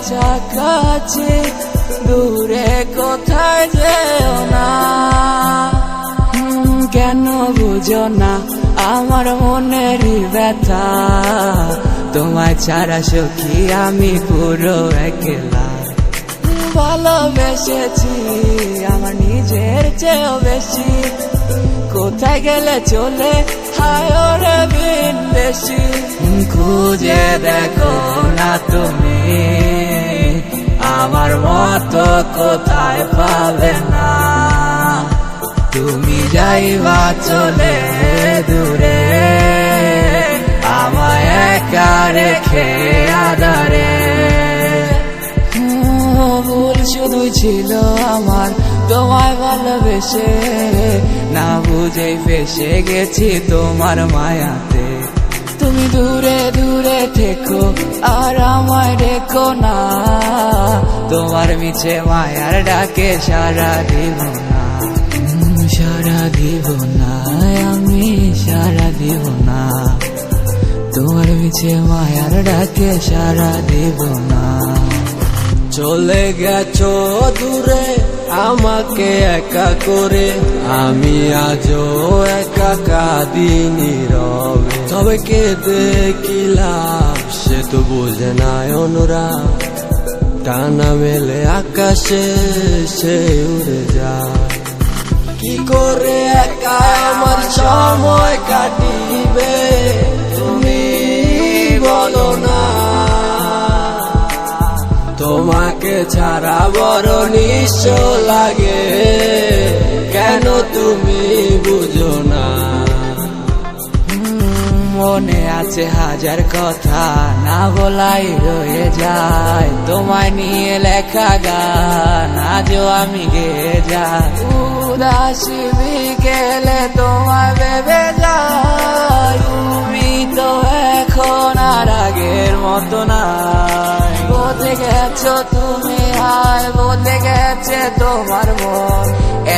কাছাকাছি, দূরে কোথায় যেও না। কেন বুঝো না আমার মনেরই ব্যথা, তোমায় ছাড়া সখী আমি পুরো একলা। ভালোবেসেছি আমার নিজের চেয়েও বেশি, কোথায় গেলে চলে হায় ওরে বিদেশি। খুঁজে দেখো না তুমি আমার মতো কোথায় পাবে না। তুমি যাইবা চলে দূরে, আমায় একা রেখে আধারে। ভুল শুধুই ছিল আমার তোমায় ভালোবেসে, না বুঝেই ফেসে গেছি তোমার মায়াতে। তুমি দূরে দূরে থেকো আর আমায় রেখো না, তোমার মিছে মায়ার ডাকে সারা দিব না। সারা দিব না আমি, সারা দিব না, তোমার মিছে মায়ার ডাকে সারা দিব না। চলে গেছো দূরে আমাকে একা করে, আমি আজও একা কাঁদি নীরবে। তবে কেঁদে কি লাভ সে তো বোঝে না অনুরাগ, টানা মেলে আকাশে সে উড়ে যায়। কি করে একা আমার সময় কাটিবে তুমি বলো না। তোমাকে ছাড়া বড় নিঃস্ব লাগে, কেন তুমি বুঝো না। মনে আছে হাজার কথা না বলাই রয়ে যায়, তোমায় নিয়ে লেখা গান আজও আমি গেয়ে যাই। উদাসী বিকেলে তোমায় ভেবে যাই, তুমি তো এখন আর আগের মতো নাই। বদলে গেছো তুমি হায়, বদলে গেছে তোমার মন,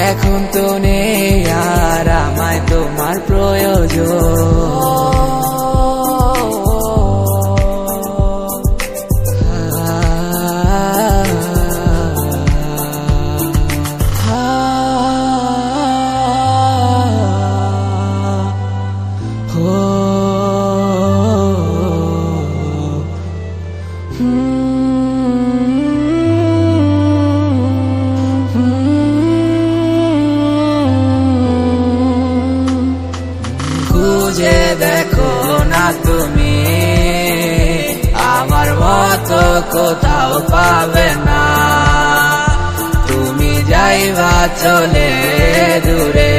এখন তো নেই আর আমায় তোমার প্রয়োজন। খুঁজে দেখো না তুমি আমার মতো কোথাও পাবে না। তুমি যাইবা চলে দূরে,